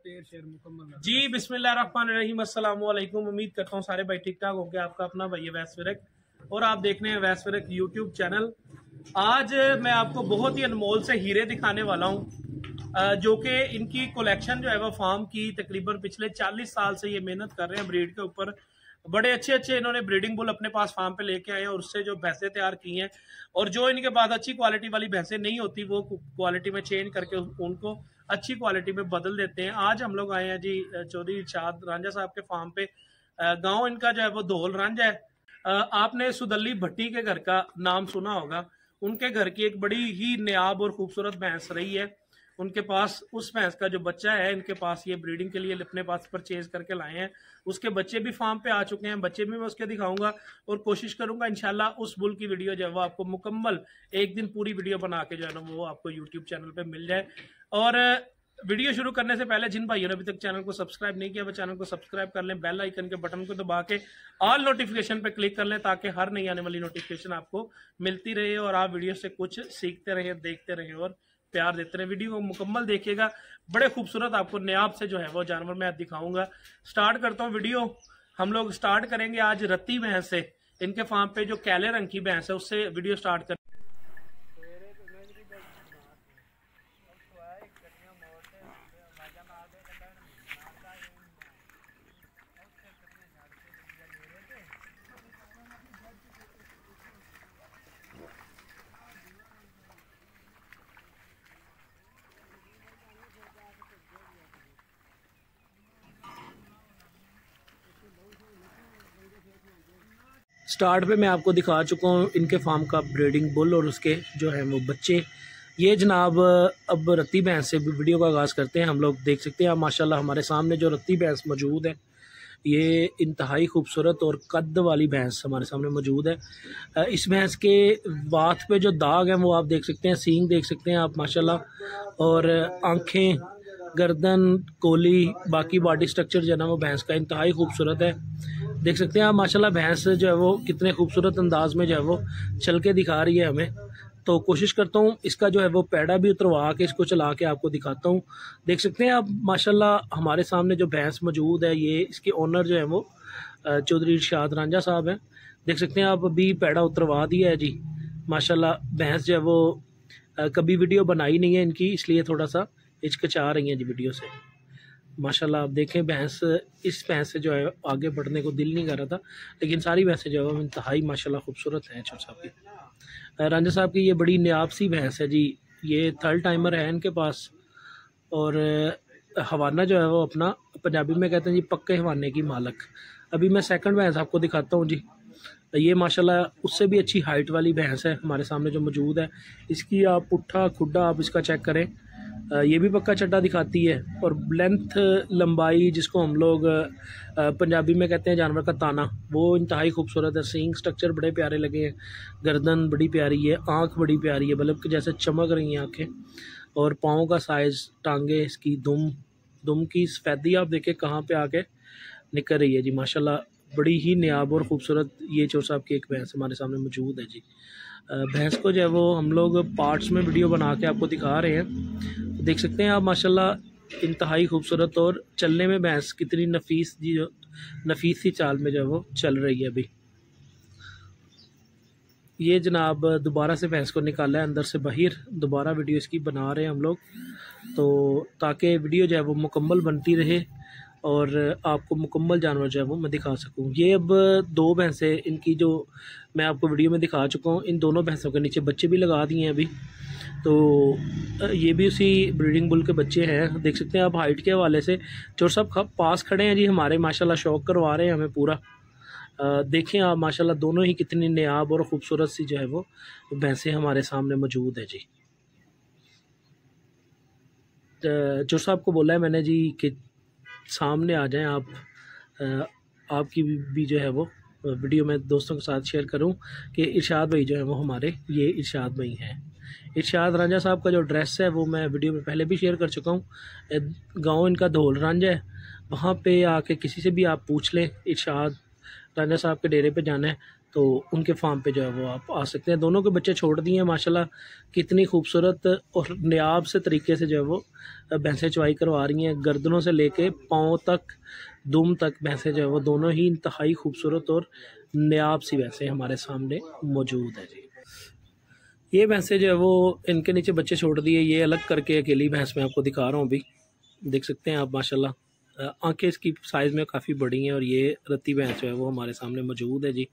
शेर मुकम्मल जी। बिस्मिल्लाहिर्रहमानिर्रहीम, अस्सलाम वालेकुम। उम्मीद करता हूँ सारे भाई ठीक ठाक होंगे। आपका अपना भाई है वैस विरक और आप देख रहे हैं वैस विरक यूट्यूब चैनल। आज मैं आपको बहुत ही अनमोल से हीरे दिखाने वाला हूँ जो कि इनकी कलेक्शन जो है वो फार्म की तकरीबन पिछले 40 साल से ये मेहनत कर रहे हैं ब्रीड के ऊपर। बड़े अच्छे अच्छे इन्होंने ब्रीडिंग बुल अपने पास फार्म पे लेके आए हैं और उससे जो भैंसें तैयार की हैं और जो इनके बाद अच्छी क्वालिटी वाली भैंसें नहीं होती वो क्वालिटी में चेंज करके उनको अच्छी क्वालिटी में बदल देते हैं। आज हम लोग आए हैं जी चौधरी इरशाद रांझा साहब के फार्म पे। गांव इनका जो है वो धौल रांझा है। आपने सुदल्ली भट्टी के घर का नाम सुना होगा। उनके घर की एक बड़ी ही नायाब और खूबसूरत भैंस रही है। उनके पास उस भैंस का जो बच्चा है इनके पास ये ब्रीडिंग के लिए अपने पास परचेज करके लाए हैं। उसके बच्चे भी फार्म पे आ चुके हैं, बच्चे भी मैं उसके दिखाऊंगा और कोशिश करूंगा इंशाल्लाह उस बुल की वीडियो जो है वो आपको मुकम्मल एक दिन पूरी वीडियो बना के जो है ना वो आपको यूट्यूब चैनल पे मिल जाए। और वीडियो शुरू करने से पहले जिन भाइयों ने अभी तक चैनल को सब्सक्राइब नहीं किया वो चैनल को सब्सक्राइब कर लें, बेल आइकन के बटन को दबा के ऑल नोटिफिकेशन पे क्लिक कर लें ताकि हर नई आने वाली नोटिफिकेशन आपको मिलती रहे और आप वीडियो से कुछ सीखते रहें, देखते रहें और प्यार देते रहे। वीडियो को मुकम्मल देखिएगा, बड़े खूबसूरत आपको नायाब से जो है वो जानवर मैं दिखाऊंगा। स्टार्ट करता हूँ वीडियो। हम लोग स्टार्ट करेंगे आज रत्ती भैंस से। इनके फार्म पे जो कैले रंग की भैंस है उससे वीडियो स्टार्ट कर। स्टार्ट पे मैं आपको दिखा चुका हूँ इनके फार्म का ब्रीडिंग बुल और उसके जो है वो बच्चे। ये जनाब अब रत्ती भैंस से भी वीडियो का आगाज़ करते हैं। हम लोग देख सकते हैं माशाल्लाह हमारे सामने जो रत्ती भैंस मौजूद है ये इंतहाई खूबसूरत और कद वाली भैंस हमारे सामने मौजूद है। इस भैंस के वात पे जो दाग हैं वो आप देख सकते हैं, सींग देख सकते हैं आप माशाल्लाह, और आँखें, गर्दन, कोली, बाकी बॉडी स्ट्रक्चर जो है ना वो भैंस का इंतहाई खूबसूरत है। देख सकते हैं आप माशाल्लाह भैंस जो है वो कितने खूबसूरत अंदाज में जो है वो चल के दिखा रही है हमें। तो कोशिश करता हूँ इसका जो है वो पैड़ा भी उतरवा के इसको चला के आपको दिखाता हूँ। देख सकते हैं आप माशाल्लाह हमारे सामने जो भैंस मौजूद है ये इसके ओनर जो है वो चौधरी इरशाद रांझा साहब हैं। देख सकते हैं आप अभी पैड़ा उतरवा दिया है जी। माशाल्लाह भैंस जो है वो कभी वीडियो बनाई नहीं है इनकी, इसलिए थोड़ा सा हिचकिचा रही हैं जी वीडियो से। माशाल्लाह आप देखें भैंस, इस भैंस से जो है आगे बढ़ने को दिल नहीं कर रहा था लेकिन सारी भैंसें जो है इंतहाई माशाल्लाह खूबसूरत हैं। छोटे साहब की रांझा साहब की ये बड़ी नायाब सी भैंस है जी। ये थर्ड टाइमर है इनके पास और हवाना जो है वो अपना पंजाबी में कहते हैं जी पक्के हवाने की मालक। अभी मैं सेकंड भैंस आपको दिखाता हूँ जी। ये माशाल्लाह उससे भी अच्छी हाइट वाली भैंस है हमारे सामने जो मौजूद है। इसकी आप पुट्ठा खुड्डा आप इसका चेक करें, ये भी पक्का चड्डा दिखाती है और लेंथ लंबाई जिसको हम लोग पंजाबी में कहते हैं जानवर का ताना, वो इंतहाई खूबसूरत है। सींग स्ट्रक्चर बड़े प्यारे लगे हैं, गर्दन बड़ी प्यारी है, आँख बड़ी प्यारी है बल्कि जैसे चमक रही हैं आँखें, और पाँव का साइज़, टांगे, इसकी दुम की सफ़ेदी आप देखें कहाँ पे आके निकल रही है जी। माशाल्लाह बड़ी ही नायाब और ख़ूबसूरत ये चोर साहब की एक भैंस हमारे सामने मौजूद है जी। भैंस को जो है वो हम लोग पार्ट्स में वीडियो बना के आपको दिखा रहे हैं। देख सकते हैं आप माशाल्लाह इंतहाई खूबसूरत और चलने में भैंस कितनी नफीस सी चाल में जो है वो चल रही है। अभी ये जनाब दोबारा से भैंस को निकाला है अंदर से बाहर, दोबारा वीडियो इसकी बना रहे हैं हम लोग तो ताकि वीडियो जो है वो मुकम्मल बनती रहे और आपको मुकम्मल जानवर जो है वो मैं दिखा सकूं। ये अब दो भैंसें इनकी जो मैं आपको वीडियो में दिखा चुका हूँ, इन दोनों भैंसों के नीचे बच्चे भी लगा दिए हैं अभी। तो ये भी उसी ब्रीडिंग बुल के बच्चे हैं। देख सकते हैं आप हाइट के हवाले से चोर साहब पास खड़े हैं जी हमारे, माशाल्लाह शौक करवा रहे हैं हमें पूरा। देखें आप माशाल्लाह दोनों ही कितनी नायाब और ख़ूबसूरत सी जो है वो भैंसें हमारे सामने मौजूद है जी। चोर साहब को बोला है मैंने जी कि सामने आ जाएं आप, आपकी भी जो है वो वीडियो मैं दोस्तों के साथ शेयर करूं कि इरशाद भाई जो है वो हमारे ये इरशाद भाई हैं। इरशाद रांझा साहब का जो ड्रेस है वो मैं वीडियो में पहले भी शेयर कर चुका हूं। गांव इनका धौल रांझा है, वहाँ पे आके किसी से भी आप पूछ लें इरशाद रांझा साहब के डेरे पे जाना है तो उनके फार्म पे जो है वो आप आ सकते हैं। दोनों के बच्चे छोड़ दिए हैं माशाल्लाह, कितनी खूबसूरत और नायाब से तरीके से जो है वो भैंसें चवाई करवा रही हैं। गर्दनों से लेके पाँव तक, दुम तक भैंसें जो है वो दोनों ही इंतहाई खूबसूरत और नायाब सी भैंसें हमारे सामने मौजूद है जी। ये भैंसें जो है वो इनके नीचे बच्चे छोड़ दिए, ये अलग करके अकेली भैंस मैं आपको दिखा रहा हूँ अभी। देख सकते हैं आप माशाल्लाह, आंखें इसकी साइज़ में काफ़ी बड़ी हैं और ये रत्ती भैंस जो है वो हमारे सामने मौजूद है जी।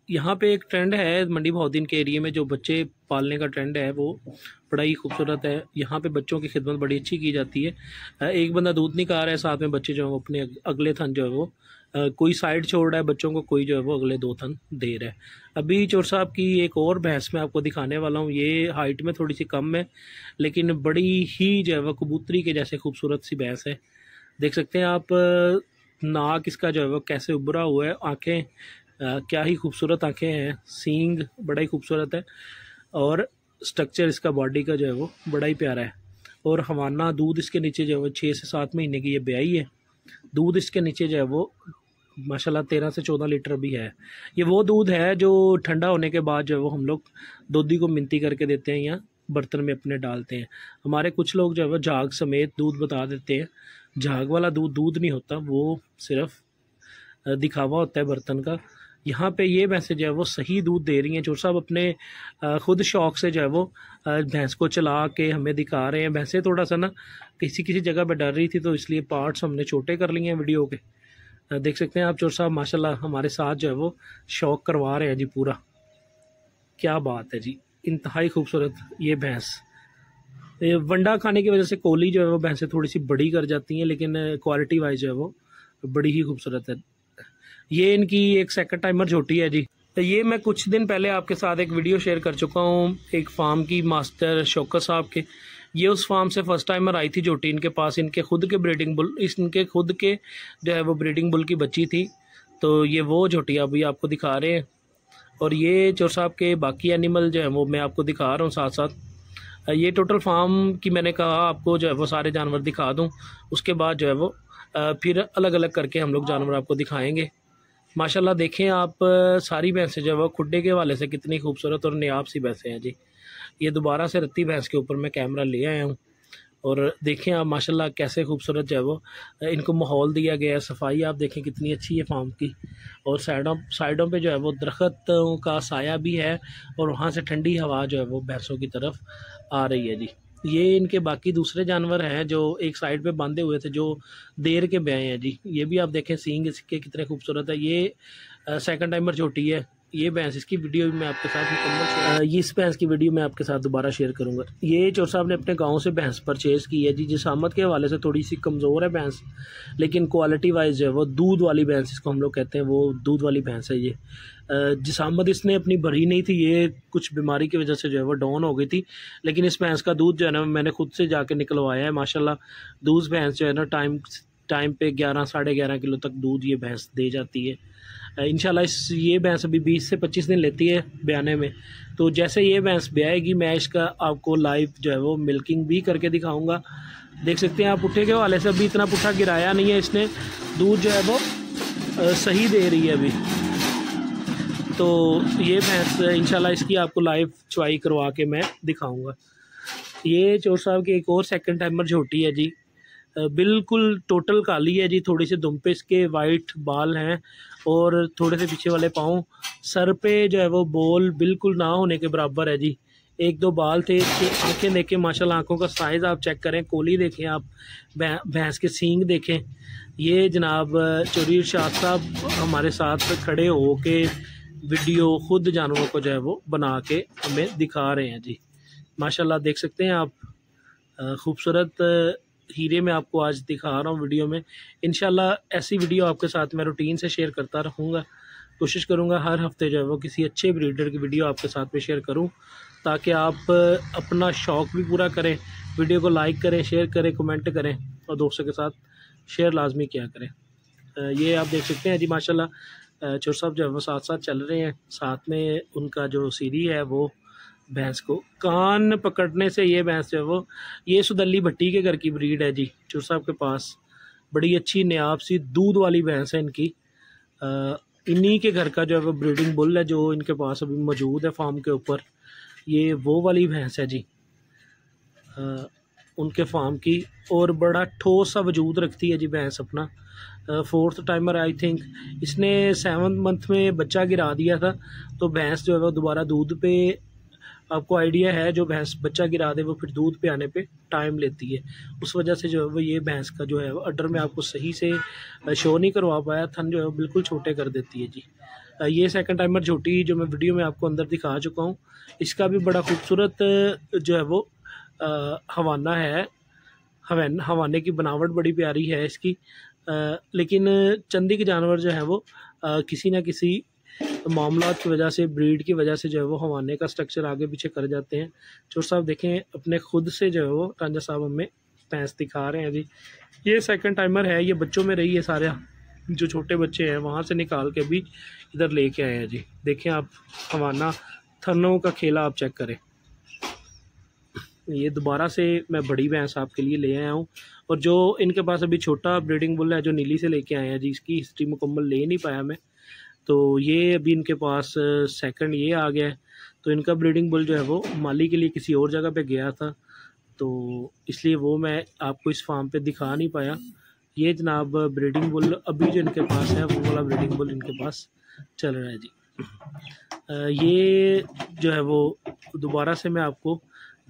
यहाँ पे एक ट्रेंड है मंडी बहाउद्दीन के एरिया में, जो बच्चे पालने का ट्रेंड है वो बड़ा ही खूबसूरत है। यहाँ पे बच्चों की खिदमत बड़ी अच्छी की जाती है। एक बंदा दूध निकाल रहा है, साथ में बच्चे जो है वो अपने अगले थन जो है वो कोई साइड छोड़ रहा है बच्चों को, कोई जो है वो अगले 2 थन दे रहा है। अभी चोर साहब की एक और भैंस मैं आपको दिखाने वाला हूँ। ये हाइट में थोड़ी सी कम है, लेकिन बड़ी ही जो है वो कबूतरी के जैसे खूबसूरत सी भैंस है। देख सकते हैं आप, नाक इसका जो है वो कैसे उभरा हुआ है, आँखें क्या ही खूबसूरत आँखें हैं, सींग बड़ा ही खूबसूरत है और स्ट्रक्चर इसका बॉडी का जो है वो बड़ा ही प्यारा है। और हवाना दूध इसके नीचे जो है वो 6 से 7 महीने की ये ब्याई है। दूध इसके नीचे जो है वो माशाल्लाह 13 से 14 लीटर भी है। ये वो दूध है जो ठंडा होने के बाद जो है वो हम लोग दोधी को मिनती करके देते हैं या बर्तन में अपने डालते हैं। हमारे कुछ लोग जो है वो झाग समेत दूध बता देते हैं। झाग वाला दूध दूध नहीं होता, वो सिर्फ दिखावा होता है बर्तन का। यहाँ पे ये भैंसें जो है वो सही दूध दे रही हैं। चोर साहब अपने खुद शौक से जो है वो भैंस को चला के हमें दिखा रहे हैं। भैंसें थोड़ा सा ना किसी जगह पे डर रही थी, तो इसलिए पार्ट्स हमने छोटे कर लिए हैं वीडियो के। देख सकते हैं आप चोर साहब माशाल्लाह हमारे साथ जो है वो शौक करवा रहे हैं जी पूरा। क्या बात है जी, इंतहाई खूबसूरत ये भैंस। वंडा खाने की वजह से कोली जो है वो भैंसें थोड़ी सी बड़ी कर जाती हैं, लेकिन क्वालिटी वाइज जो है वो बड़ी ही खूबसूरत है। ये इनकी एक सेकंड टाइमर झोटी है जी। तो ये मैं कुछ दिन पहले आपके साथ एक वीडियो शेयर कर चुका हूँ एक फार्म की, मास्टर शौकत साहब के। ये उस फार्म से फर्स्ट टाइमर आई थी झोटी इनके पास। इनके खुद के ब्रीडिंग बुल, इनके खुद के जो है वो ब्रीडिंग बुल की बच्ची थी। तो ये वो झोटी अभी आपको दिखा रहे हैं। और ये चोर साहब के बाकी एनिमल जो है वो मैं आपको दिखा रहा हूँ साथ साथ। ये टोटल फार्म की मैंने कहा आपको जो है वो सारे जानवर दिखा दूँ, उसके बाद जो है वो फिर अलग अलग करके हम लोग जानवर आपको दिखाएंगे। माशाल्लाह देखें आप, सारी भैंसें जो है वो खुड्डे के वाले से कितनी खूबसूरत और नायाब सी भैंसें हैं जी। ये दोबारा से रत्ती भैंस के ऊपर मैं कैमरा ले आया हूँ और देखें आप माशाल्लाह कैसे खूबसूरत जो है वो इनको माहौल दिया गया है। सफाई आप देखें कितनी अच्छी है फार्म की। और साइडों पे जो है वो दरख्तों का साया भी है और वहाँ से ठंडी हवा जो है वो भैंसों की तरफ आ रही है जी। ये इनके बाकी दूसरे जानवर हैं जो एक साइड पे बांधे हुए थे, जो देर के ब्याए हैं जी। ये भी आप देखें सींग इसके कितने खूबसूरत है। ये सेकंड टाइमर छोटी है ये भैंस। इसकी वीडियो भी मैं आपके साथ मुकम्मल इस भैंस की वीडियो मैं आपके साथ दोबारा शेयर करूंगा। ये चोर साहब ने अपने गांव से भैंस परचेज़ की है जी। जिसामत के हवाले से थोड़ी सी कमज़ोर है भैंस, लेकिन क्वालिटी वाइज जो है वो दूध वाली भैंस इसको हम लोग कहते हैं, वो दूध वाली भैंस है ये। जिसामत इसने अपनी भरी नहीं थी, ये कुछ बीमारी की वजह से जो है वो डाउन हो गई थी। लेकिन इस भैंस का दूध जो है ना मैंने खुद से जाके निकलवाया है माशाल्लाह। दूध भैंस जो है ना टाइम पे 11 साढ़े 11 किलो तक दूध ये भैंस दे जाती है इंशाल्लाह। ये भैंस अभी 20 से 25 दिन लेती है ब्याने में। तो जैसे ये भैंस ब्याएगी मैं इसका आपको लाइव जो है वो मिल्किंग भी करके दिखाऊंगा। देख सकते हैं आप, पुट्ठे के वाले से अभी इतना पुट्ठा गिराया नहीं है इसने, दूध जो है वो सही दे रही है अभी। तो ये भैंस इंशाल्लाह इसकी आपको लाइव चवाई करवा के मैं दिखाऊंगा। ये चोर साहब की एक और सेकंड टाइमर झोटी है जी। बिल्कुल टोटल काली है जी। थोड़ी सी दुम पे इसके वाइट बाल हैं और थोड़े से पीछे वाले पाँव। सर पे जो है वो बोल बिल्कुल ना होने के बराबर है जी। 1-2 बाल थे इसके। आंखें देखें माशाल्लाह, आंखों का साइज़ आप चेक करें। कोली देखें आप, भैंस के सींग देखें। ये जनाब चोरी शाह साहब हमारे साथ खड़े हो के वीडियो खुद जानवरों को जो है वो बना के हमें दिखा रहे हैं जी। माशाल्लाह देख सकते हैं आप, खूबसूरत हीरे मैं आपको आज दिखा रहा हूँ वीडियो में। इंशाल्लाह ऐसी वीडियो आपके साथ मैं रूटीन से शेयर करता रहूँगा। कोशिश करूँगा हर हफ्ते जो है वो किसी अच्छे ब्रीडर की वीडियो आपके साथ में शेयर करूँ, ताकि आप अपना शौक़ भी पूरा करें। वीडियो को लाइक करें, शेयर करें, कमेंट करें और दोस्तों के साथ शेयर लाजमी किया करें। ये आप देख सकते हैं जी माशाल्लाह चोर साहब जो है वो साथ साथ चल रहे हैं। साथ में उनका जो सीरी है वो भैंस को कान पकड़ने से ये भैंस जो है वो, ये सुदल्ली भट्टी के घर की ब्रीड है जी चोर साहब के पास। बड़ी अच्छी नायाब सी दूध वाली भैंस है इनकी। इन्हीं के घर का जो है वो ब्रीडिंग बुल है जो इनके पास अभी मौजूद है फार्म के ऊपर। ये वो वाली भैंस है जी उनके फार्म की, और बड़ा ठोस सा वजूद रखती है जी भैंस अपना। 4th timer I think. इसने 7th मंथ में बच्चा गिरा दिया था, तो भैंस जो है वो दोबारा दूध पे, आपको आइडिया है जो भैंस बच्चा गिरा दे वो फिर दूध पे आने पे टाइम लेती है। उस वजह से जो है वो ये भैंस का जो है वो अडर में आपको सही से शो नहीं करवा पाया, थन जो है वो बिल्कुल छोटे कर देती है जी। ये 2nd टाइमर झोटी जो मैं वीडियो में आपको अंदर दिखा चुका हूँ, इसका भी बड़ा खूबसूरत जो है वो हवाना है। हवाने की बनावट बड़ी प्यारी है इसकी, लेकिन चंदी के जानवर जो है वो किसी न किसी मामलात की वजह से, ब्रीड की वजह से जो है वो हवाने का स्ट्रक्चर आगे पीछे कर जाते हैं। चोर साहब देखें अपने खुद से जो है वो रांझा साहब हमें भैंस दिखा रहे हैं जी। ये 2nd टाइमर है, ये बच्चों में रही है सारे, जो छोटे बच्चे हैं वहाँ से निकाल के भी इधर लेके आए हैं जी। देखें आप हवाना थनों का खेला आप चेक करें। ये दोबारा से मैं बड़ी भैंस आपके लिए ले आया हूँ, और जो इनके पास अभी छोटा ब्रीडिंग बुल है जो नीली से लेके आए हैं जी, इसकी हिस्ट्री मुकम्मल ले नहीं पाया मैं, तो ये अभी इनके पास 2nd ये आ गया है। तो इनका ब्रीडिंग बुल जो है वो माली के लिए किसी और जगह पे गया था, तो इसलिए वो मैं आपको इस फार्म पे दिखा नहीं पाया। ये जनाब ब्रीडिंग बुल अभी जो इनके पास है वो वाला ब्रीडिंग बुल इनके पास चल रहा है जी। ये जो है वो दोबारा से मैं आपको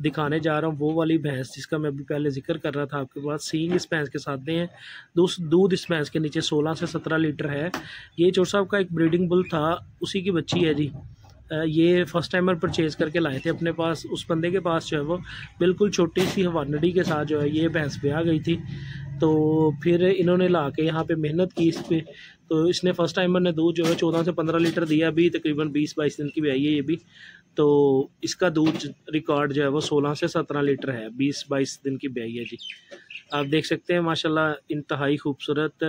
दिखाने जा रहा हूँ वो वाली भैंस जिसका मैं अभी पहले जिक्र कर रहा था आपके पास। सींग इस भैंस के साथ हैं, दूध इस भैंस के नीचे 16 से 17 लीटर है। ये चोर साहब का एक ब्रीडिंग बुल था, उसी की बच्ची है जी। ये फर्स्ट टाइमर परचेज़ करके लाए थे अपने पास। उस बंदे के पास जो है वो बिल्कुल छोटी सी हवानडी के साथ जो है ये भैंस ब्याह गई थी, तो फिर इन्होंने ला के यहाँ पे मेहनत की इस पर। तो इसने फर्स्ट टाइमर ने दूध जो है 14 से 15 लीटर दिया, अभी तकरीबन 20-22 दिन की ब्याई है ये भी। तो इसका दूध रिकॉर्ड जो है वो 16 से 17 लीटर है, 20-22 दिन की ब्याई है जी। आप देख सकते हैं माशाल्लाह इंतहाई खूबसूरत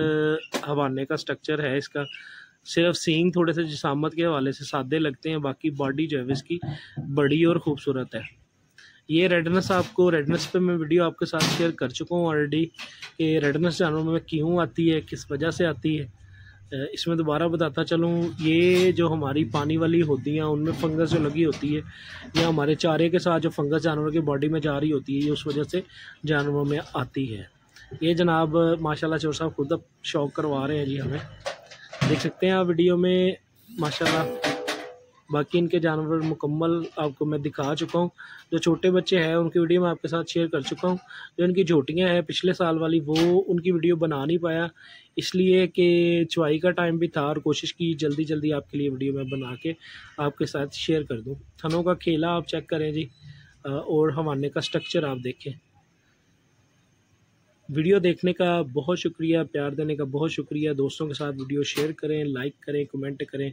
हवाने का स्ट्रक्चर है इसका। सिर्फ सींग थोड़े से जिसामत के हवाले से सादे लगते हैं, बाकी बॉडी जो है इसकी बड़ी और ख़ूबसूरत है। ये रेडनेस, आपको रेडनेस पे मैं वीडियो आपके साथ शेयर कर चुका हूँ ऑलरेडी कि रेडनेस जानवरों में क्यों आती है, किस वजह से आती है। इसमें दोबारा बताता चलूँ, ये जो हमारी पानी वाली होती हैं उनमें फंगस जो लगी होती है, या हमारे चारे के साथ जो फंगस जानवर की बॉडी में जा रही होती है, ये उस वजह से जानवरों में आती है। ये जनाब माशाल्लाह चोर साहब खुद अब शौक करवा रहे हैं जी हमें, देख सकते हैं आप वीडियो में माशाल्लाह। बाकी इनके जानवर मुकम्मल आपको मैं दिखा चुका हूँ। जो छोटे बच्चे हैं उनकी वीडियो मैं आपके साथ शेयर कर चुका हूँ। जो इनकी झोटियाँ हैं पिछले साल वाली, वो उनकी वीडियो बना नहीं पाया इसलिए कि चुवाई का टाइम भी था, और कोशिश की जल्दी जल्दी आपके लिए वीडियो मैं बना के आपके साथ शेयर कर दूँ। थनों का खेला आप चेक करें जी, और हवाने का स्ट्रक्चर आप देखें। वीडियो देखने का बहुत शुक्रिया, प्यार देने का बहुत शुक्रिया। दोस्तों के साथ वीडियो शेयर करें, लाइक करें, कमेंट करें।